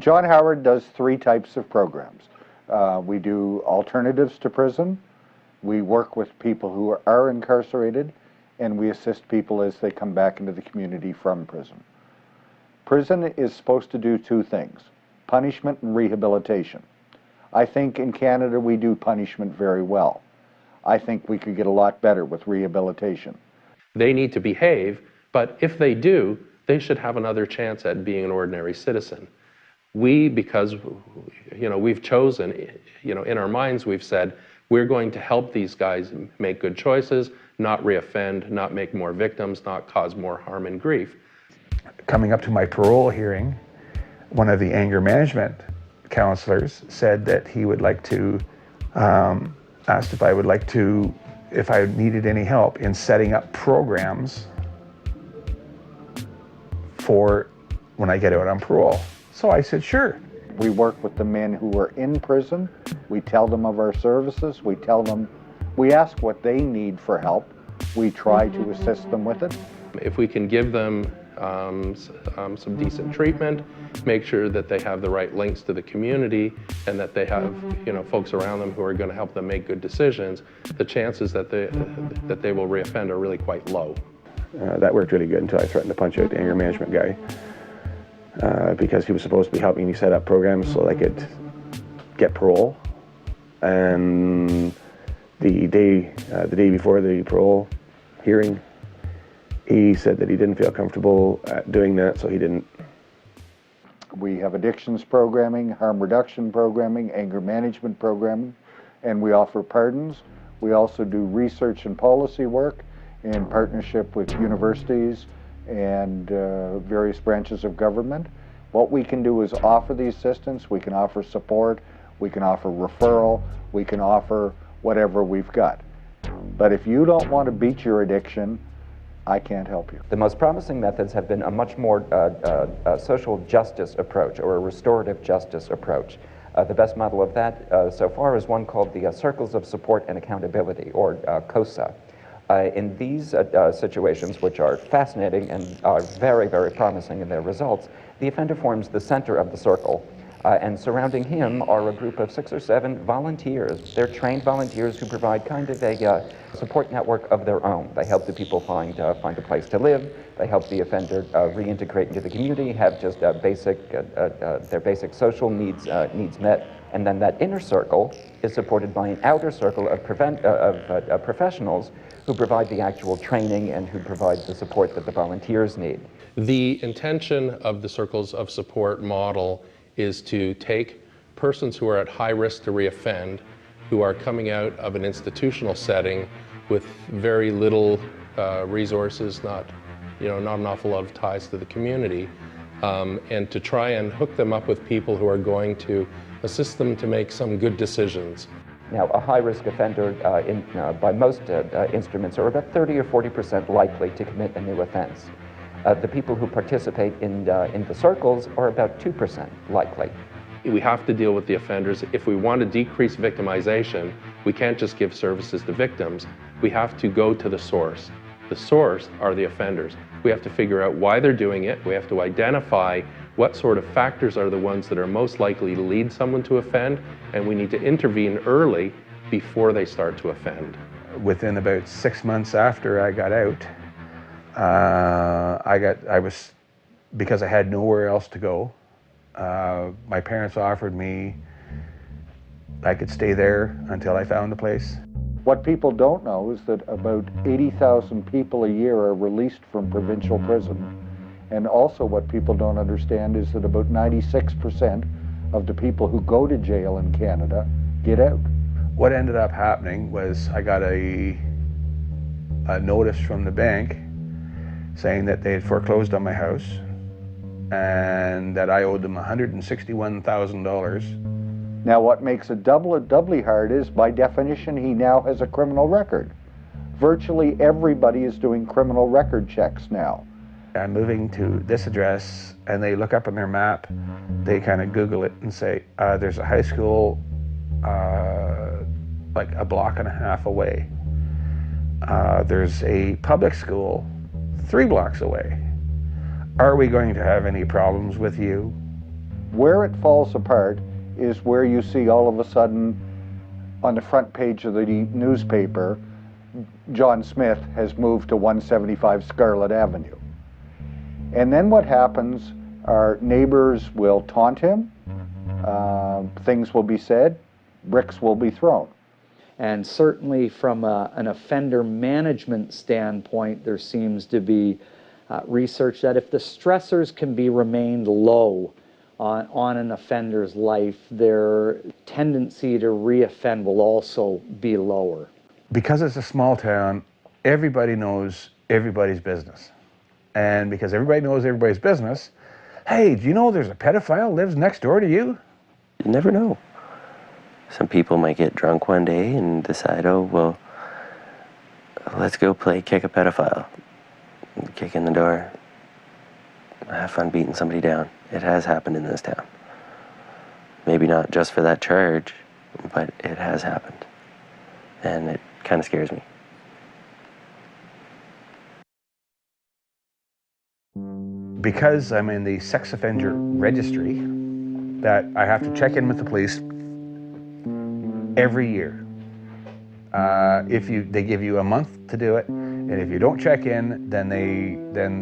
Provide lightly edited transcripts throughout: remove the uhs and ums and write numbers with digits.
John Howard does three types of programs. We do alternatives to prison, we work with people who are incarcerated, and we assist people as they come back into the community from prison. Prison is supposed to do two things: punishment and rehabilitation. I think in Canada we do punishment very well. I think we could get a lot better with rehabilitation. They need to behave, but if they do, they should have another chance at being an ordinary citizen. We, because we've chosen, in our minds we've said, we're going to help these guys make good choices, not reoffend, not make more victims, not cause more harm and grief. Coming up to my parole hearing, one of the anger management counselors said that he would like to, asked if I would like to, if I needed any help in setting up programs for when I get out on parole. So I said, sure. We work with the men who are in prison. We tell them of our services. We ask what they need for help. We try to assist them with it. If we can give them some decent treatment, make sure that they have the right links to the community, and that they have folks around them who are going to help them make good decisions, the chances that they will reoffend are really quite low. That worked really good until I threatened to punch out the anger management guy because he was supposed to be helping me set up programs so I could get parole. And the day before the parole hearing, he said that he didn't feel comfortable doing that, so he didn't. We have addictions programming, harm reduction programming, anger management programming, and we offer pardons. We also do research and policy work in partnership with universities and various branches of government. What we can do is offer the assistance, we can offer support, we can offer referral, we can offer whatever we've got. But if you don't want to beat your addiction, I can't help you. The most promising methods have been a much more social justice approach, or a restorative justice approach. The best model of that so far is one called the Circles of Support and Accountability, or COSA. In these situations, which are fascinating and are very, very promising in their results, the offender forms the center of the circle, and surrounding him are a group of 6 or 7 volunteers. They're trained volunteers who provide kind of a support network of their own. They help the people find a place to live. They help the offender reintegrate into the community, have just their basic social needs met. And then that inner circle is supported by an outer circle of professionals who provide the actual training and who provide the support that the volunteers need. The intention of the Circles of Support model is to take persons who are at high risk to reoffend, who are coming out of an institutional setting with very little resources, not an awful lot of ties to the community, and to try and hook them up with people who are going to assist them to make some good decisions. Now, a high-risk offender, by most instruments, are about 30 or 40% likely to commit a new offense. The people who participate in the circles are about 2% likely. We have to deal with the offenders. If we want to decrease victimization, we can't just give services to victims. We have to go to the source. The source are the offenders. We have to figure out why they're doing it. We have to identify what sort of factors are the ones that are most likely to lead someone to offend, and we need to intervene early before they start to offend. Within about 6 months after I got out, because I had nowhere else to go, my parents offered me I could stay there until I found a place. What people don't know is that about 80,000 people a year are released from provincial prison. And also what people don't understand is that about 96% of the people who go to jail in Canada get out. What ended up happening was I got a notice from the bank saying that they had foreclosed on my house and that I owed them $161,000. Now what makes it doubly hard is, by definition, he now has a criminal record. Virtually everybody is doing criminal record checks now. I'm moving to this address, and they look up on their map, they kind of Google it and say, there's a high school like a block and a half away. There's a public school 3 blocks away. Are we going to have any problems with you? Where it falls apart is where you see all of a sudden on the front page of the newspaper, John Smith has moved to 175 Scarlett Avenue. And then what happens, our neighbors will taunt him, things will be said, bricks will be thrown. And certainly from an offender management standpoint, there seems to be research that if the stressors can be remained low on an offender's life, their tendency to reoffend will also be lower. Because it's a small town, everybody knows everybody's business. And because everybody knows everybody's business, hey, do you know there's a pedophile lives next door to you? You never know. Some people might get drunk one day and decide, oh, well, let's go play kick a pedophile. Kick in the door, have fun beating somebody down. It has happened in this town. Maybe not just for that charge, but it has happened. And it kind of scares me. Because I'm in the sex offender registry, that I have to check in with the police every year. They give you a month to do it, and if you don't check in, then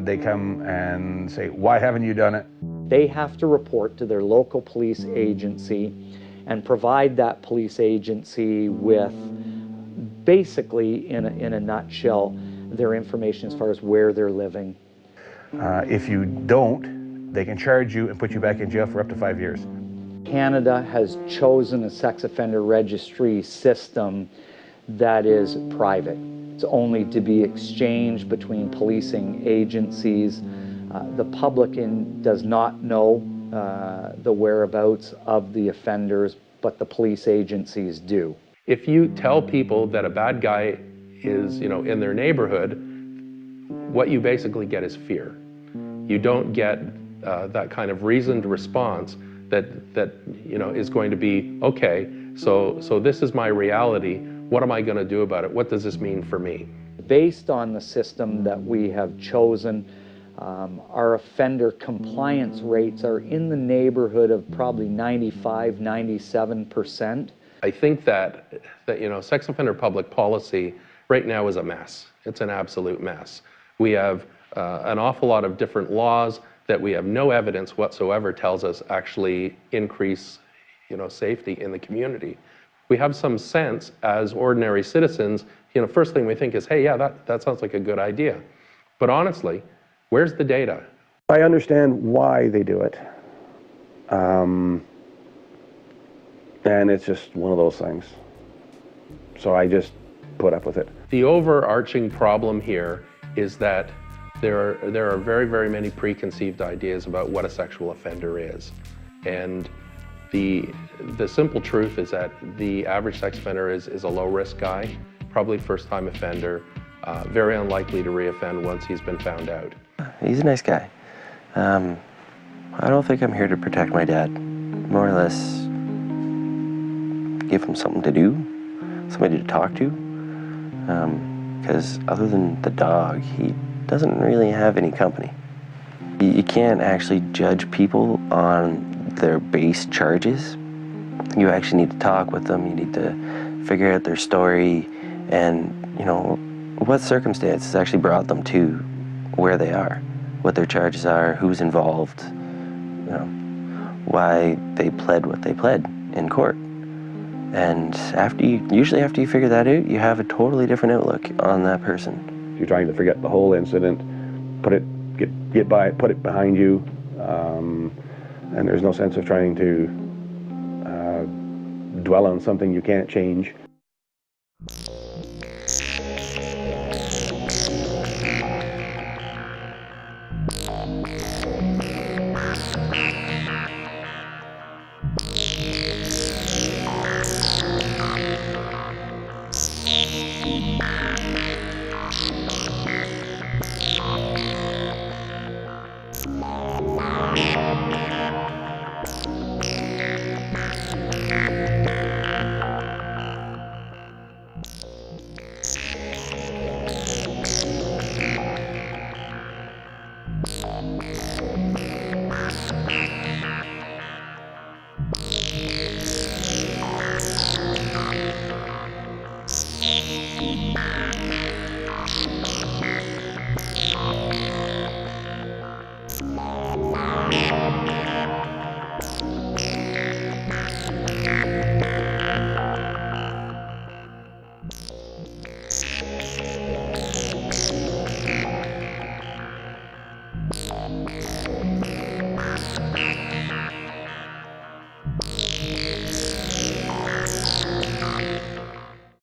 they come and say, why haven't you done it? They have to report to their local police agency and provide that police agency with, basically, in a nutshell, their information as far as where they're living. If you don't, they can charge you and put you back in jail for up to 5 years. Canada has chosen a sex offender registry system that is private. It's only to be exchanged between policing agencies. The public does not know the whereabouts of the offenders, but the police agencies do. If you tell people that a bad guy is, in their neighborhood, what you basically get is fear. You don't get that kind of reasoned response that is going to be, okay, so this is my reality. What am I going to do about it? What does this mean for me? Based on the system that we have chosen, our offender compliance rates are in the neighborhood of probably 95, 97%. I think that sex offender public policy right now is a mess. It's an absolute mess. We have an awful lot of different laws that we have no evidence whatsoever tells us actually increase, safety in the community. We have some sense as ordinary citizens, first thing we think is, hey, yeah, that sounds like a good idea. But honestly, where's the data? I understand why they do it. And it's just one of those things. So I just put up with it. The overarching problem here is that there are very, very many preconceived ideas about what a sexual offender is. And the simple truth is that the average sex offender is a low-risk guy, probably first-time offender, very unlikely to reoffend once he's been found out. He's a nice guy. I don't think I'm here to protect my dad. More or less give him something to do, somebody to talk to. Because other than the dog, he doesn't really have any company. You can't actually judge people on their base charges. You actually need to talk with them. You need to figure out their story and, what circumstances actually brought them to where they are, what their charges are, who's involved, why they pled what they pled in court. And usually after you figure that out, you have a totally different outlook on that person. You're trying to forget the whole incident, put it behind you, and there's no sense of trying to dwell on something you can't change.